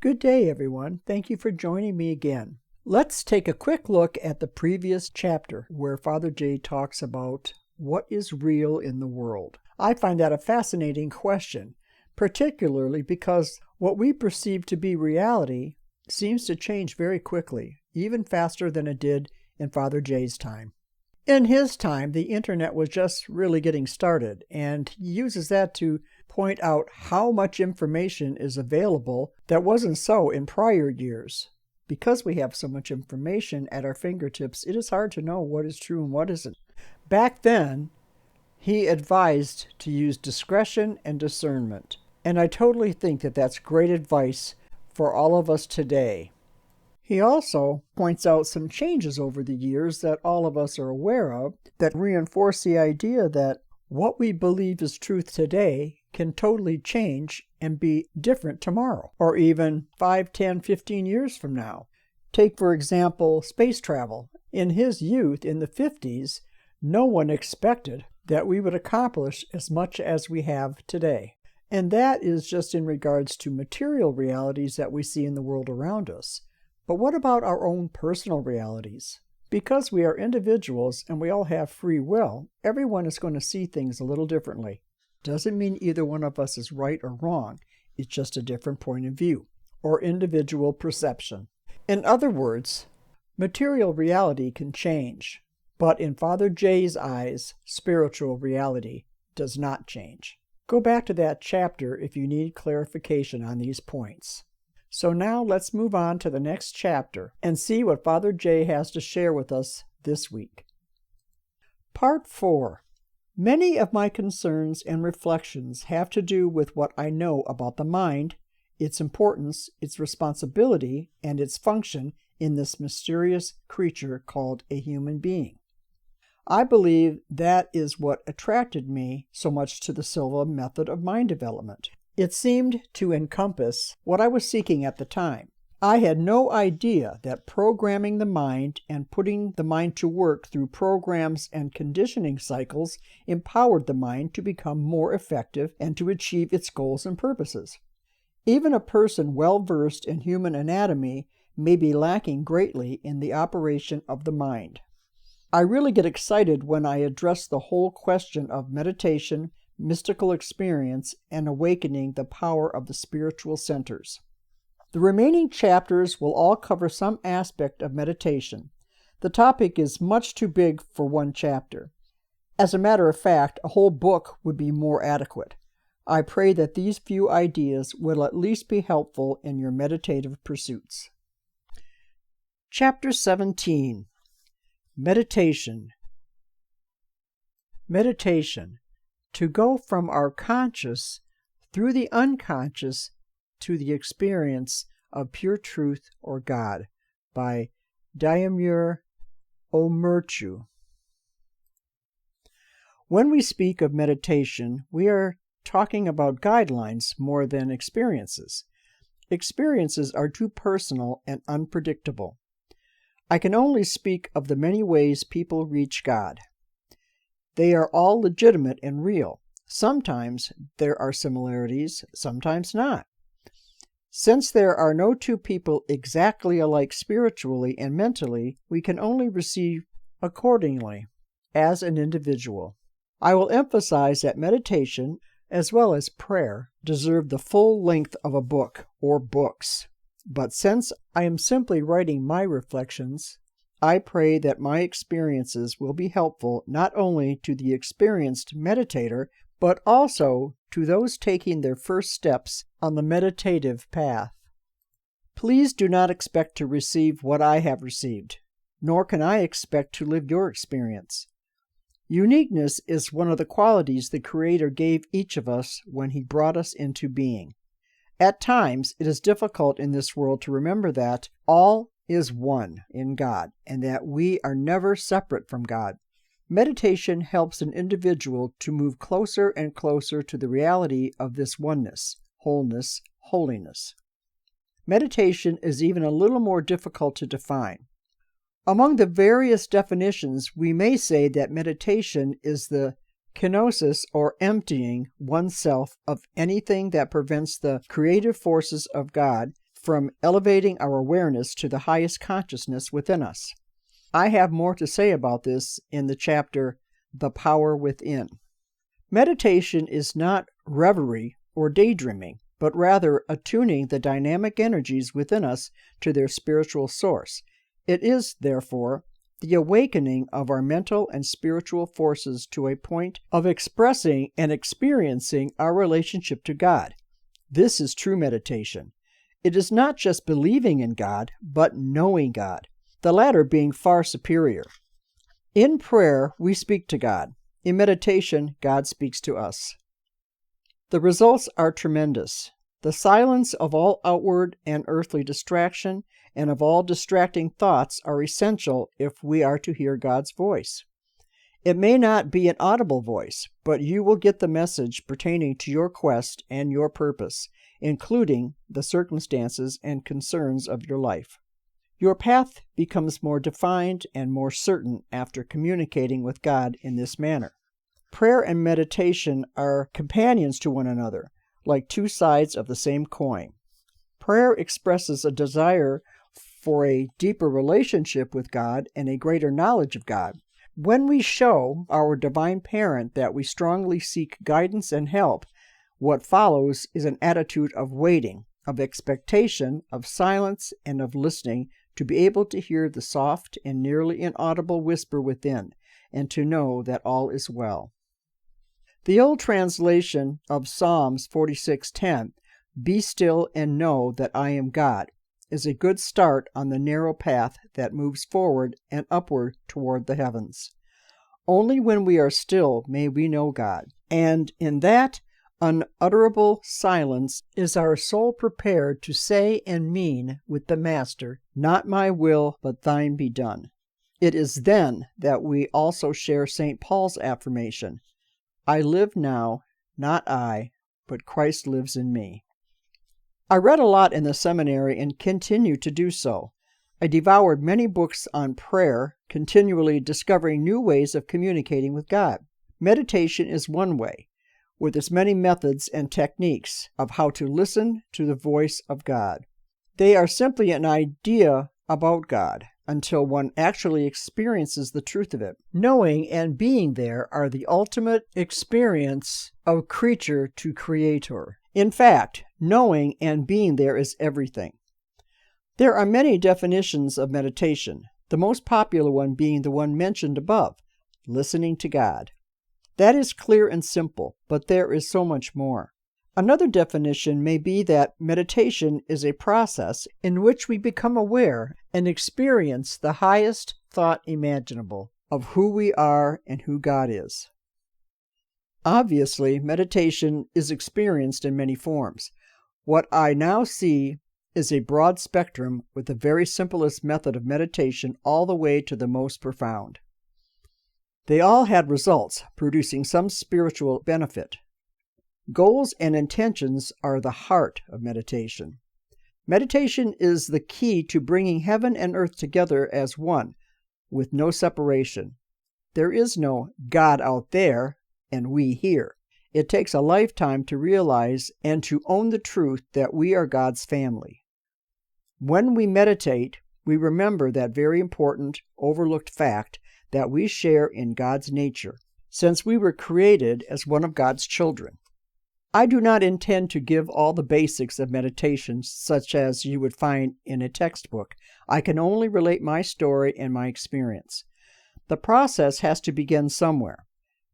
Good day, everyone. Thank you for joining me again. Let's take a quick look at the previous chapter where Father J talks about what is real in the world. I find that a fascinating question, particularly because what we perceive to be reality seems to change very quickly, even faster than it did in Father J's time. In his time, the internet was just really getting started, and he uses that to point out how much information is available that wasn't so in prior years. Because we have so much information at our fingertips, it is hard to know what is true and what isn't. Back then, he advised to use discretion and discernment, and I totally think that that's great advice for all of us today. He also points out some changes over the years that all of us are aware of that reinforce the idea that what we believe is truth today can totally change and be different tomorrow, or even 5, 10, 15 years from now. Take, for example, space travel. In his youth, in the 50s, no one expected that we would accomplish as much as we have today. And that is just in regards to material realities that we see in the world around us. But what about our own personal realities? Because we are individuals and we all have free will, everyone is going to see things a little differently. Doesn't mean either one of us is right or wrong. It's just a different point of view, or individual perception. In other words, material reality can change, but in Father J's eyes, spiritual reality does not change. Go back to that chapter if you need clarification on these points. So now let's move on to the next chapter and see what Father J has to share with us this week. Part 4. Many of my concerns and reflections have to do with what I know about the mind, its importance, its responsibility, and its function in this mysterious creature called a human being. I believe that is what attracted me so much to the Silva method of mind development. It seemed to encompass what I was seeking at the time. I had no idea that programming the mind and putting the mind to work through programs and conditioning cycles empowered the mind to become more effective and to achieve its goals and purposes. Even a person well-versed in human anatomy may be lacking greatly in the operation of the mind. I really get excited when I address the whole question of meditation, mystical experience, and awakening the power of the spiritual centers. The remaining chapters will all cover some aspect of meditation. The topic is much too big for one chapter. As a matter of fact, a whole book would be more adequate. I pray that these few ideas will at least be helpful in your meditative pursuits. Chapter 17. Meditation. Meditation. To go from our conscious through the unconscious to the experience of pure truth or God, by Diarmuid O'Murchu. When we speak of meditation, we are talking about guidelines more than experiences. Experiences are too personal and unpredictable. I can only speak of the many ways people reach God. They are all legitimate and real. Sometimes there are similarities, sometimes not. Since there are no two people exactly alike spiritually and mentally, we can only receive accordingly, as an individual. I will emphasize that meditation, as well as prayer, deserve the full length of a book or books. But since I am simply writing my reflections, I pray that my experiences will be helpful not only to the experienced meditator, but also to those taking their first steps on the meditative path. Please do not expect to receive what I have received, nor can I expect to live your experience. Uniqueness is one of the qualities the Creator gave each of us when He brought us into being. At times, it is difficult in this world to remember that all is one in God, and that we are never separate from God. Meditation helps an individual to move closer and closer to the reality of this oneness, wholeness, holiness. Meditation is even a little more difficult to define. Among the various definitions, we may say that meditation is the kenosis, or emptying oneself of anything that prevents the creative forces of God from elevating our awareness to the highest consciousness within us. I have more to say about this in the chapter, The Power Within. Meditation is not reverie or daydreaming, but rather attuning the dynamic energies within us to their spiritual source. It is, therefore, the awakening of our mental and spiritual forces to a point of expressing and experiencing our relationship to God. This is true meditation. It is not just believing in God, but knowing God, the latter being far superior. In prayer, we speak to God. In meditation, God speaks to us. The results are tremendous. The silence of all outward and earthly distraction and of all distracting thoughts are essential if we are to hear God's voice. It may not be an audible voice, but you will get the message pertaining to your quest and your purpose, including the circumstances and concerns of your life. Your path becomes more defined and more certain after communicating with God in this manner. Prayer and meditation are companions to one another, like two sides of the same coin. Prayer expresses a desire for a deeper relationship with God and a greater knowledge of God. When we show our divine parent that we strongly seek guidance and help, what follows is an attitude of waiting, of expectation, of silence, and of listening to be able to hear the soft and nearly inaudible whisper within, and to know that all is well. The old translation of Psalms 46:10, "Be still and know that I am God," is a good start on the narrow path that moves forward and upward toward the heavens. Only when we are still may we know God, and in that unutterable silence is our soul prepared to say and mean with the Master, "Not my will, but thine be done." It is then that we also share St. Paul's affirmation, "I live now, not I, but Christ lives in me." I read a lot in the seminary and continue to do so. I devoured many books on prayer, continually discovering new ways of communicating with God. Meditation is one way, with its many methods and techniques of how to listen to the voice of God. They are simply an idea about God until one actually experiences the truth of it. Knowing and being there are the ultimate experience of creature to creator. In fact, knowing and being there is everything. There are many definitions of meditation, the most popular one being the one mentioned above, listening to God. That is clear and simple, but there is so much more. Another definition may be that meditation is a process in which we become aware and experience the highest thought imaginable of who we are and who God is. Obviously, meditation is experienced in many forms. What I now see is a broad spectrum with the very simplest method of meditation all the way to the most profound. They all had results, producing some spiritual benefit. Goals and intentions are the heart of meditation. Meditation is the key to bringing heaven and earth together as one, with no separation. There is no God out there and we here. It takes a lifetime to realize and to own the truth that we are God's family. When we meditate, we remember that very important, overlooked fact that we share in God's nature, since we were created as one of God's children. I do not intend to give all the basics of meditation such as you would find in a textbook. I can only relate my story and my experience. The process has to begin somewhere.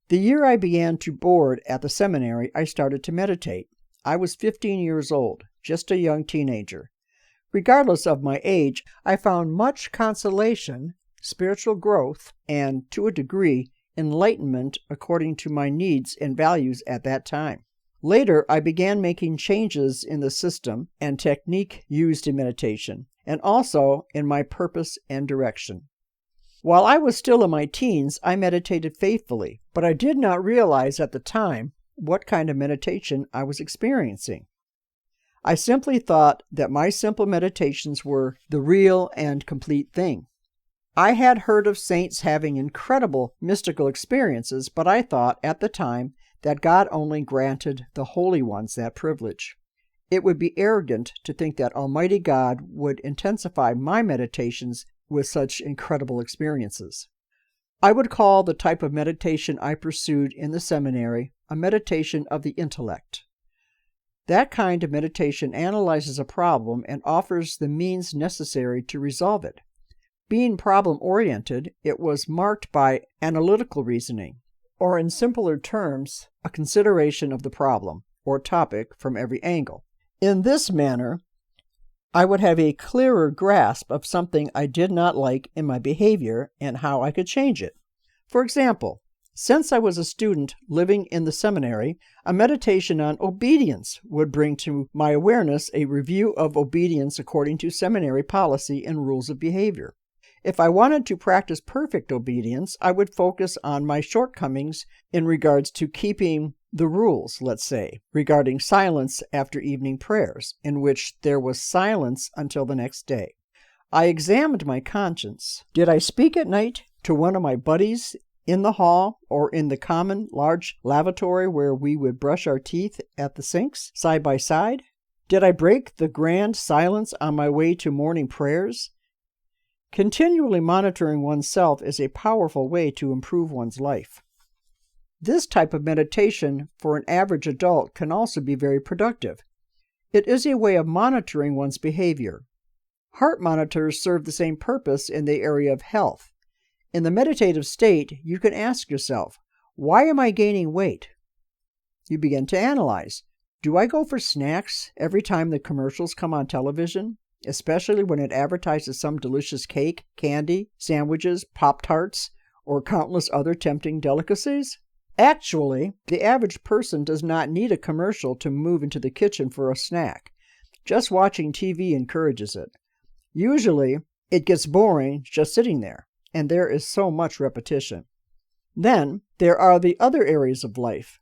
The year I began to board at the seminary, I started to meditate. I was 15 years old, just a young teenager. Regardless of my age, I found much consolation, spiritual growth, and, to a degree, enlightenment according to my needs and values at that time. Later, I began making changes in the system and technique used in meditation, and also in my purpose and direction. While I was still in my teens, I meditated faithfully, but I did not realize at the time what kind of meditation I was experiencing. I simply thought that my simple meditations were the real and complete thing. I had heard of saints having incredible mystical experiences, but I thought at the time that God only granted the holy ones that privilege. It would be arrogant to think that Almighty God would intensify my meditations with such incredible experiences. I would call the type of meditation I pursued in the seminary a meditation of the intellect. That kind of meditation analyzes a problem and offers the means necessary to resolve it. Being problem-oriented, it was marked by analytical reasoning, or in simpler terms, a consideration of the problem or topic from every angle. In this manner, I would have a clearer grasp of something I did not like in my behavior and how I could change it. For example, since I was a student living in the seminary, a meditation on obedience would bring to my awareness a review of obedience according to seminary policy and rules of behavior. If I wanted to practice perfect obedience, I would focus on my shortcomings in regards to keeping the rules, let's say, regarding silence after evening prayers, in which there was silence until the next day. I examined my conscience. Did I speak at night to one of my buddies in the hall or in the common large lavatory where we would brush our teeth at the sinks side by side? Did I break the grand silence on my way to morning prayers? Continually monitoring oneself is a powerful way to improve one's life. This type of meditation for an average adult can also be very productive. It is a way of monitoring one's behavior. Heart monitors serve the same purpose in the area of health. In the meditative state, you can ask yourself, why am I gaining weight? You begin to analyze. Do I go for snacks every time the commercials come on television, especially when it advertises some delicious cake, candy, sandwiches, Pop-Tarts, or countless other tempting delicacies? Actually, the average person does not need a commercial to move into the kitchen for a snack. Just watching TV encourages it. Usually, it gets boring just sitting there, and there is so much repetition. Then, there are the other areas of life.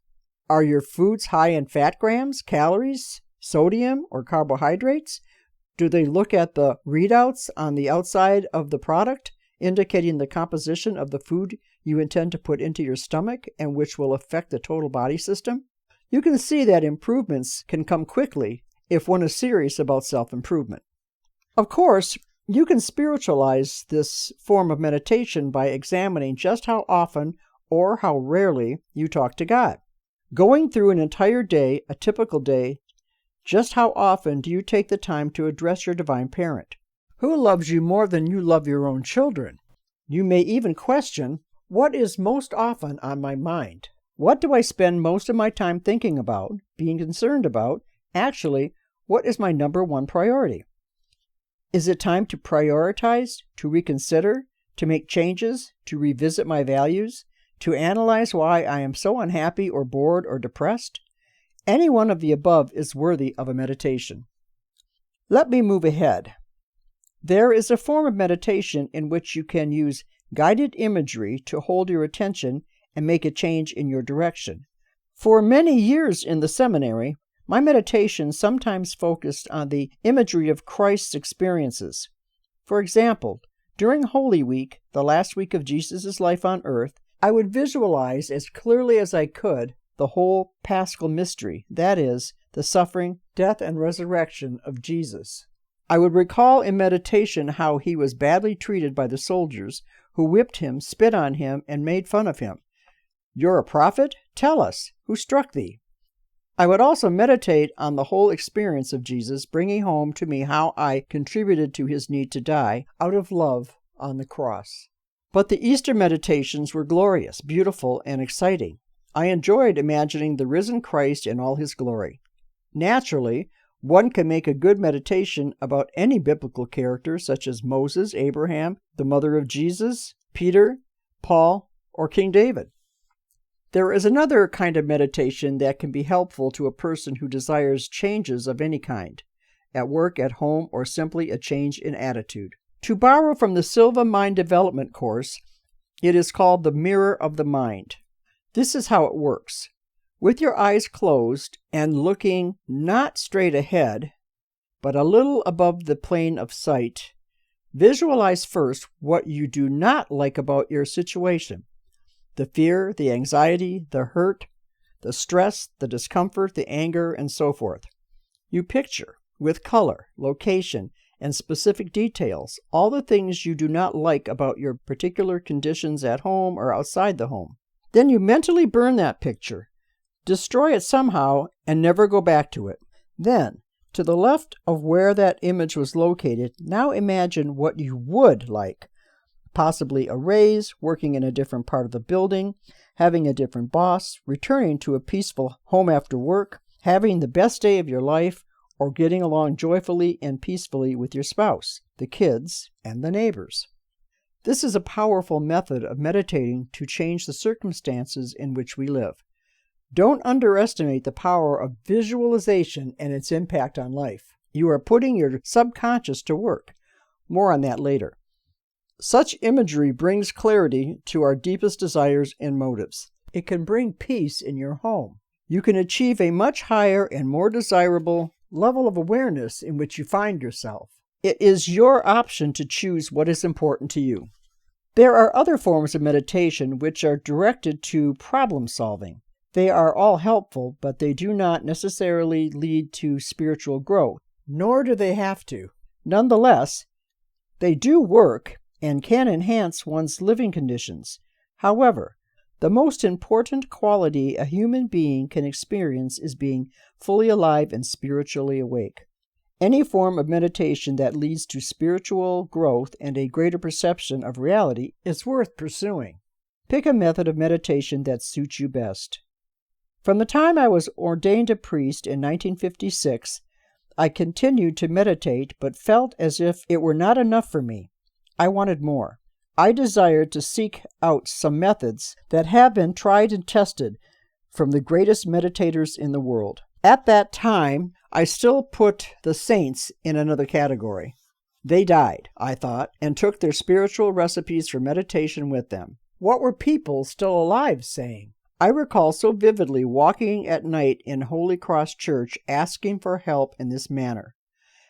Are your foods high in fat grams, calories, sodium, or carbohydrates? Do they look at the readouts on the outside of the product, indicating the composition of the food you intend to put into your stomach and which will affect the total body system? You can see that improvements can come quickly if one is serious about self-improvement. Of course, you can spiritualize this form of meditation by examining just how often or how rarely you talk to God. Going through an entire day, a typical day, just how often do you take the time to address your divine parent? Who loves you more than you love your own children? You may even question, what is most often on my mind? What do I spend most of my time thinking about, being concerned about? Actually, what is my number one priority? Is it time to prioritize, to reconsider, to make changes, to revisit my values, to analyze why I am so unhappy or bored or depressed? Any one of the above is worthy of a meditation. Let me move ahead. There is a form of meditation in which you can use guided imagery to hold your attention and make a change in your direction. For many years in the seminary, my meditation sometimes focused on the imagery of Christ's experiences. For example, during Holy Week, the last week of Jesus' life on earth, I would visualize as clearly as I could the whole Paschal mystery, that is, the suffering, death, and resurrection of Jesus. I would recall in meditation how he was badly treated by the soldiers who whipped him, spit on him, and made fun of him. "You're a prophet? Tell us, who struck thee?" I would also meditate on the whole experience of Jesus, bringing home to me how I contributed to his need to die out of love on the cross. But the Easter meditations were glorious, beautiful, and exciting. I enjoyed imagining the risen Christ in all his glory. Naturally, one can make a good meditation about any biblical character such as Moses, Abraham, the mother of Jesus, Peter, Paul, or King David. There is another kind of meditation that can be helpful to a person who desires changes of any kind, at work, at home, or simply a change in attitude. To borrow from the Silva Mind Development course, it is called the Mirror of the Mind. This is how it works. With your eyes closed and looking not straight ahead, but a little above the plane of sight, visualize first what you do not like about your situation. The fear, the anxiety, the hurt, the stress, the discomfort, the anger, and so forth. You picture, with color, location, and specific details, all the things you do not like about your particular conditions at home or outside the home. Then you mentally burn that picture, destroy it somehow, and never go back to it. Then, to the left of where that image was located, now imagine what you would like. Possibly a raise, working in a different part of the building, having a different boss, returning to a peaceful home after work, having the best day of your life, or getting along joyfully and peacefully with your spouse, the kids, and the neighbors. This is a powerful method of meditating to change the circumstances in which we live. Don't underestimate the power of visualization and its impact on life. You are putting your subconscious to work. More on that later. Such imagery brings clarity to our deepest desires and motives. It can bring peace in your home. You can achieve a much higher and more desirable level of awareness in which you find yourself. It is your option to choose what is important to you. There are other forms of meditation which are directed to problem solving. They are all helpful, but they do not necessarily lead to spiritual growth, nor do they have to. Nonetheless, they do work and can enhance one's living conditions. However, the most important quality a human being can experience is being fully alive and spiritually awake. Any form of meditation that leads to spiritual growth and a greater perception of reality is worth pursuing. Pick a method of meditation that suits you best. From the time I was ordained a priest in 1956, I continued to meditate but felt as if it were not enough for me. I wanted more. I desired to seek out some methods that have been tried and tested from the greatest meditators in the world. At that time, I still put the saints in another category. They died, I thought, and took their spiritual recipes for meditation with them. What were people still alive saying? I recall so vividly walking at night in Holy Cross Church asking for help in this manner.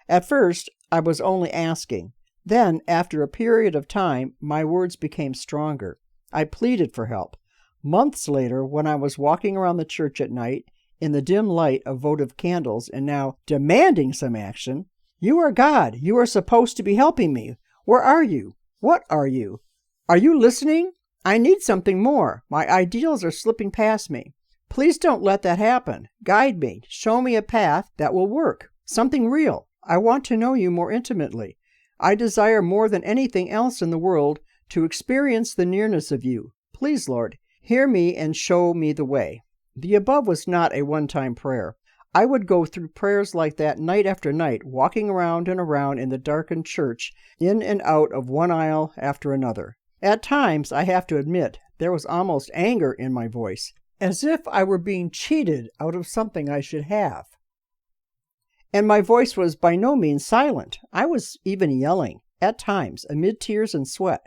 At first, I was only asking. Then, after a period of time, my words became stronger. I pleaded for help. Months later, when I was walking around the church at night, in the dim light of votive candles, and now demanding some action, "You are God. You are supposed to be helping me. Where are you? What are you? Are you listening? I need something more. My ideals are slipping past me. Please don't let that happen. Guide me. Show me a path that will work. Something real. I want to know you more intimately. I desire more than anything else in the world to experience the nearness of you. Please, Lord, hear me and show me the way." The above was not a one-time prayer. I would go through prayers like that night after night, walking around and around in the darkened church, in and out of one aisle after another. At times, I have to admit, there was almost anger in my voice, as if I were being cheated out of something I should have. And my voice was by no means silent. I was even yelling, at times, amid tears and sweat.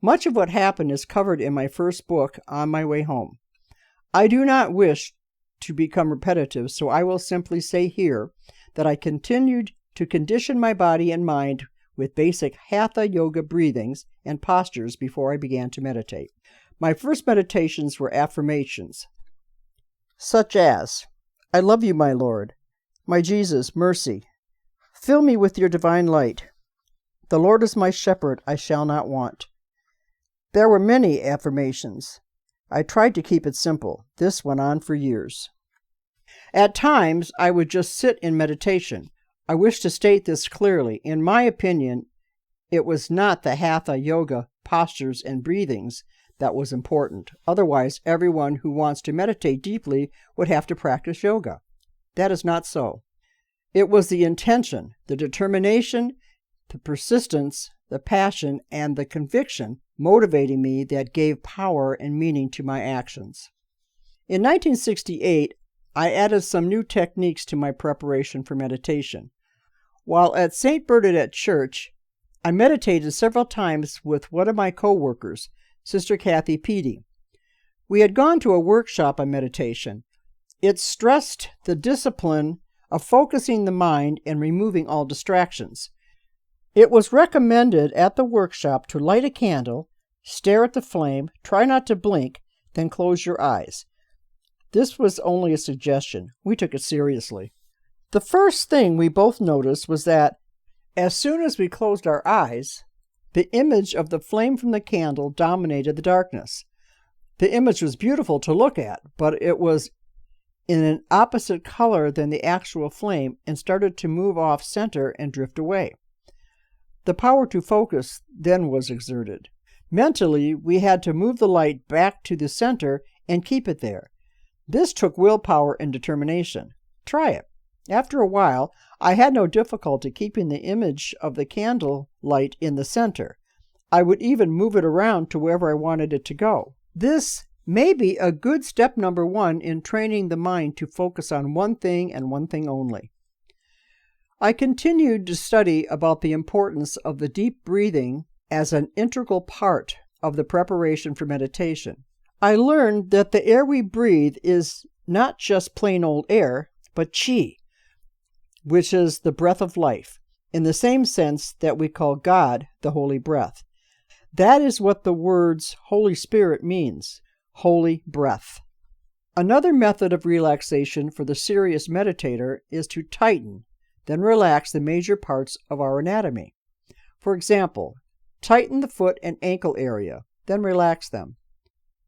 Much of what happened is covered in my first book, On My Way Home. I do not wish to become repetitive, so I will simply say here that I continued to condition my body and mind with basic hatha yoga breathings and postures before I began to meditate. My first meditations were affirmations, such as, "I love you, my Lord. My Jesus, mercy. Fill me with your divine light. The Lord is my shepherd, I shall not want." There were many affirmations. I tried to keep it simple. This went on for years. At times, I would just sit in meditation. I wish to state this clearly. In my opinion, it was not the hatha yoga postures and breathings that was important. Otherwise, everyone who wants to meditate deeply would have to practice yoga. That is not so. It was the intention, the determination, the persistence, the passion, and the conviction motivating me that gave power and meaning to my actions. In 1968, I added some new techniques to my preparation for meditation. While at St. Bernadette Church, I meditated several times with one of my co-workers, Sister Kathy Peedy. We had gone to a workshop on meditation. It stressed the discipline of focusing the mind and removing all distractions. It was recommended at the workshop to light a candle, stare at the flame, try not to blink, then close your eyes. This was only a suggestion. We took it seriously. The first thing we both noticed was that as soon as we closed our eyes, the image of the flame from the candle dominated the darkness. The image was beautiful to look at, but it was in an opposite color than the actual flame and started to move off center and drift away. The power to focus then was exerted. Mentally, we had to move the light back to the center and keep it there. This took willpower and determination. Try it. After a while, I had no difficulty keeping the image of the candle light in the center. I would even move it around to wherever I wanted it to go. This may be a good step number 1 in training the mind to focus on one thing and one thing only. I continued to study about the importance of the deep breathing as an integral part of the preparation for meditation. I learned that the air we breathe is not just plain old air, but chi, which is the breath of life, in the same sense that we call God the Holy Breath. That is what the words Holy Spirit means, holy breath. Another method of relaxation for the serious meditator is to tighten, then relax the major parts of our anatomy. For example, tighten the foot and ankle area, then relax them.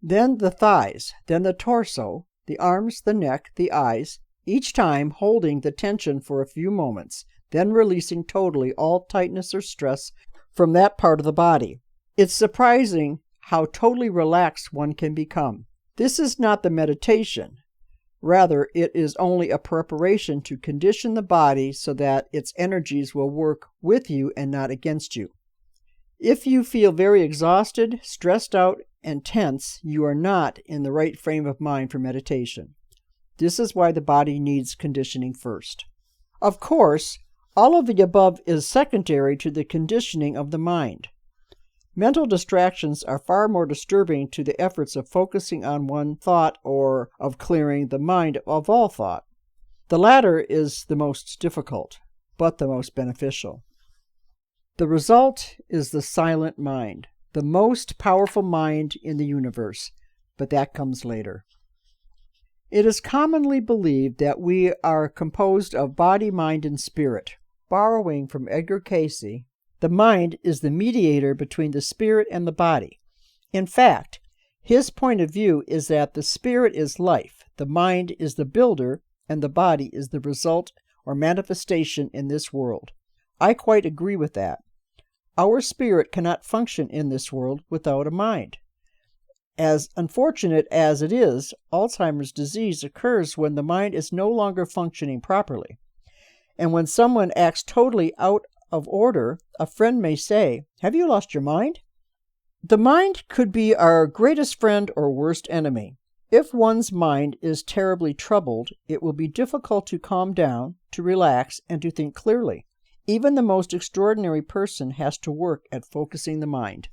Then the thighs, then the torso, the arms, the neck, the eyes, each time holding the tension for a few moments, then releasing totally all tightness or stress from that part of the body. It's surprising how totally relaxed one can become. This is not the meditation. Rather, it is only a preparation to condition the body so that its energies will work with you and not against you. If you feel very exhausted, stressed out, and tense, you are not in the right frame of mind for meditation. This is why the body needs conditioning first. Of course, all of the above is secondary to the conditioning of the mind. Mental distractions are far more disturbing to the efforts of focusing on one thought or of clearing the mind of all thought. The latter is the most difficult, but the most beneficial. The result is the silent mind, the most powerful mind in the universe, but that comes later. It is commonly believed that we are composed of body, mind, and spirit. Borrowing from Edgar Cayce, the mind is the mediator between the spirit and the body. In fact, his point of view is that the spirit is life, the mind is the builder, and the body is the result or manifestation in this world. I quite agree with that. Our spirit cannot function in this world without a mind. As unfortunate as it is, Alzheimer's disease occurs when the mind is no longer functioning properly. And when someone acts totally out of order, a friend may say, "Have you lost your mind?" The mind could be our greatest friend or worst enemy. If one's mind is terribly troubled, it will be difficult to calm down, to relax, and to think clearly. Even the most extraordinary person has to work at focusing the mind.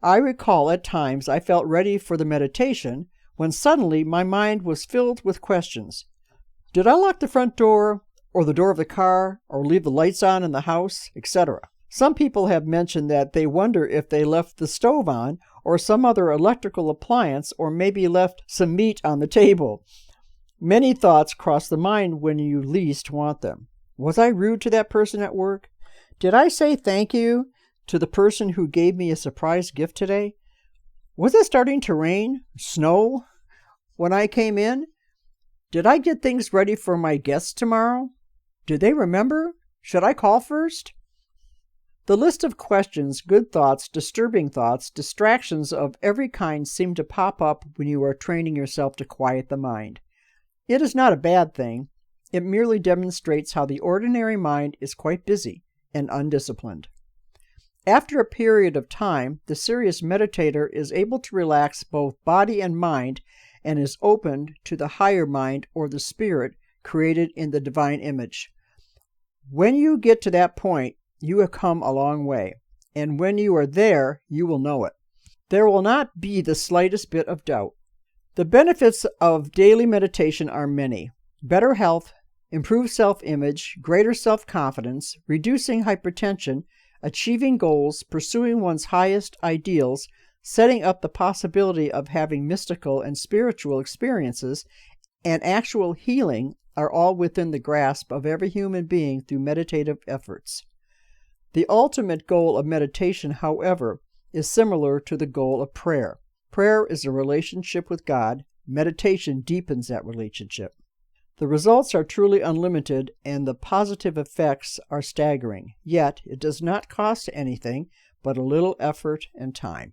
I recall at times I felt ready for the meditation when suddenly my mind was filled with questions. Did I lock the front door, or the door of the car, or leave the lights on in the house, etc.? Some people have mentioned that they wonder if they left the stove on, or some other electrical appliance, or maybe left some meat on the table. Many thoughts cross the mind when you least want them. Was I rude to that person at work? Did I say thank you to the person who gave me a surprise gift today? Was it starting to rain, snow, when I came in? Did I get things ready for my guests tomorrow? Did they remember? Should I call first? The list of questions, good thoughts, disturbing thoughts, distractions of every kind seem to pop up when you are training yourself to quiet the mind. It is not a bad thing. It merely demonstrates how the ordinary mind is quite busy and undisciplined. After a period of time, the serious meditator is able to relax both body and mind and is opened to the higher mind or the spirit created in the divine image. When you get to that point, you have come a long way, and when you are there, you will know it. There will not be the slightest bit of doubt. The benefits of daily meditation are many: better health, improved self-image, greater self-confidence, reducing hypertension, achieving goals, pursuing one's highest ideals, setting up the possibility of having mystical and spiritual experiences, and actual healing are all within the grasp of every human being through meditative efforts. The ultimate goal of meditation, however, is similar to the goal of prayer. Prayer is a relationship with God. Meditation deepens that relationship. The results are truly unlimited, and the positive effects are staggering. Yet, it does not cost anything but a little effort and time.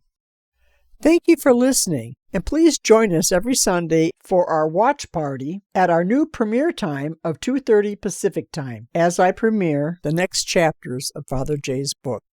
Thank you for listening, and please join us every Sunday for our watch party at our new premiere time of 2:30 Pacific Time as I premiere the next chapters of Father Jay's book.